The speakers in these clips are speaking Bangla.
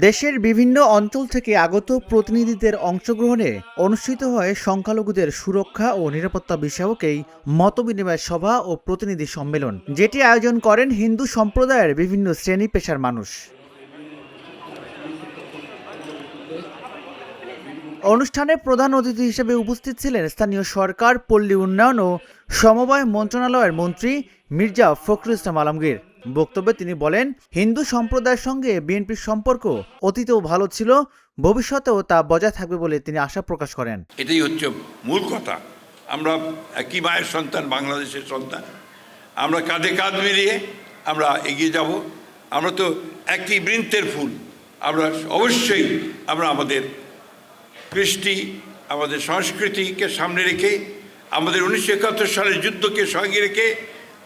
দেশের বিভিন্ন অঞ্চল থেকে আগত প্রতিনিধিদের অংশগ্রহণে অনুষ্ঠিত হয় সংখ্যালঘুদের সুরক্ষা ও নিরাপত্তা বিষয়ক এই মতবিনিময় সভা ও প্রতিনিধি সম্মেলন, যেটি আয়োজন করেন হিন্দু সম্প্রদায়ের বিভিন্ন শ্রেণী পেশার মানুষ। অনুষ্ঠানে প্রধান অতিথি হিসেবে উপস্থিত ছিলেন স্থানীয় সরকার, পল্লী উন্নয়ন ও সমবায় মন্ত্রণালয়ের মন্ত্রী মির্জা ফখরুল ইসলাম আলমগীর। বক্তব্যে তিনি বলেন, হিন্দু সম্প্রদায়ের সঙ্গে বিএনপির সম্পর্ক অতীতেও ভালো ছিল, ভবিষ্যতেও তা বজায় থাকবে বলে তিনি আশা প্রকাশ করেন। এটাই হচ্ছে মূল কথা। আমরা একই মায়ের সন্তান, বাংলাদেশের সন্তান। আমরা কাঁধে কাঁধ মিলিয়ে আমরা এগিয়ে যাব। আমরা তো একই বৃন্তের ফুল। আমরা অবশ্যই আমাদের কৃষ্টি, আমাদের সংস্কৃতিকে সামনে রেখে, আমাদের 1971 সালের যুদ্ধকে সঙ্গে রেখে,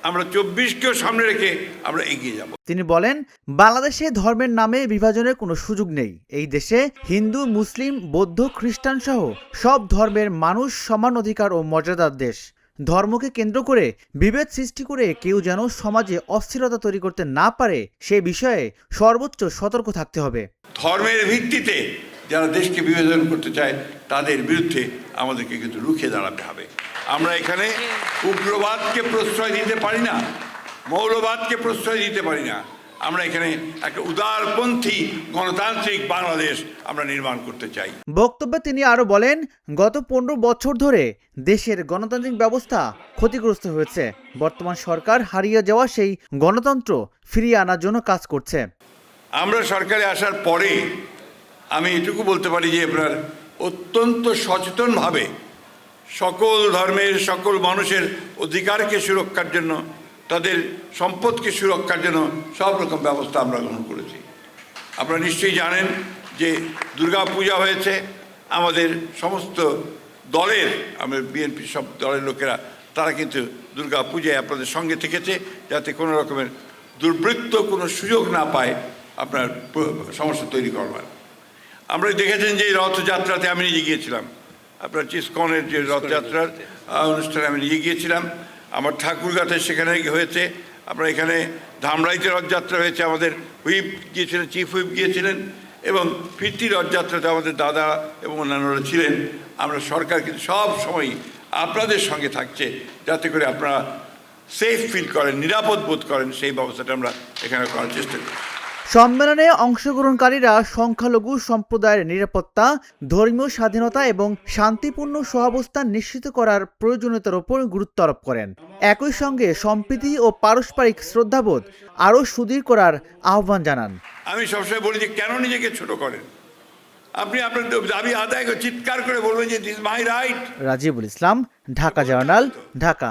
আমরা 24কেও সামনে রেখে আমরা এগিয়ে যাব। তিনি বলেন, বাংলাদেশে ধর্মের নামে বিভাজনের কোনো সুযোগ নেই। এই দেশে হিন্দু, মুসলিম, বৌদ্ধ, খ্রিস্টান সহ সব ধর্মের মানুষ সমান অধিকার ও মর্যাদার দেশ। ধর্মকে কেন্দ্র করে বিভেদ সৃষ্টি করে কেউ যেন সমাজে অস্থিরতা তৈরি করতে না পারে, সে বিষয়ে সর্বোচ্চ সতর্ক থাকতে হবে। ধর্মের ভিত্তিতে যারা দেশকে বিভাজন করতে চায় তাদের বিরুদ্ধে আমাদেরকে কিন্তু রুখে দাঁড়াতে হবে। আমরা এখানে উগ্রবাদকে প্রশ্রয় দিতে পারি না, মৌলবাদকে প্রশ্রয় দিতে পারি না। আমরা এখানে একটা উদারপন্থী গণতান্ত্রিক বাংলাদেশ আমরা নির্মাণ করতে চাই। বক্তব্যে তিনি আরো বলেন, গত 15 বছর ধরে দেশের গণতান্ত্রিক ব্যবস্থা ক্ষতিগ্রস্ত হয়েছে। বর্তমান সরকার হারিয়ে যাওয়া সেই গণতন্ত্র ফিরিয়ে আনার জন্য কাজ করছে। আমরা সরকারে আসার পরে আমি এটুকু বলতে পারি যে আপনার অত্যন্ত সচেতনভাবে সকল ধর্মের সকল মানুষের অধিকারকে সুরক্ষার জন্য, তাদের সম্পদকে সুরক্ষার জন্য সব রকম ব্যবস্থা আমরা গ্রহণ করেছি। আপনারা নিশ্চয়ই জানেন যে দুর্গা পূজা হয়েছে। আমাদের সমস্ত দলের, আমাদের বিএনপি সব দলের লোকেরা তারা কিন্তু দুর্গা পূজায় আপনাদের সঙ্গে থেকেছে, যাতে কোনো রকমের দুর্বৃত্ত কোনো সুযোগ না পায় আপনার সমস্যা তৈরি করবার। আমরা দেখেছেন যে রথযাত্রাতে আমি নিজে গিয়েছিলাম, আপনার ইসকনের যে রথযাত্রার অনুষ্ঠানে আমি নিজে গিয়েছিলাম। আমার ঠাকুরগাঁতে সেখানে হয়েছে। আপনার এখানে ধামরাইতে রথযাত্রা হয়েছে, আমাদের হুইপ গিয়েছিলেন, চিফ হুইপ গিয়েছিলেন, এবং ফিরতি রথযাত্রাতে আমাদের দাদা এবং অন্যান্যরা ছিলেন। আমরা সরকার কিন্তু সব সময় আপনাদের সঙ্গে থাকছে, যাতে করে আপনারা সেফ ফিল করেন, নিরাপদ বোধ করেন, সেই ব্যবস্থাটা আমরা এখানে করার চেষ্টা করি। সম্মেলনে অংশগ্রহণকারীরা সংখ্যালঘু সম্প্রদায়ের নিরাপত্তা, ধর্মীয় স্বাধীনতা এবং শান্তিপূর্ণ সহাবস্থান নিশ্চিত করার প্রয়োজনীয়তার উপর গুরুত্ব আরোপ করেন। একই সঙ্গে সম্প্রীতি ও পারস্পরিক শ্রদ্ধাবোধ আরও সুদৃঢ় করার আহ্বান জানান। আমি সবসময় বলি যে কেন নিজেকে ছোট করেন? আপনি আপনার দাবি আদায় করে চিৎকার করে বলবেন যে this my right. Rajibul Islam, Dhaka journal, Dhaka.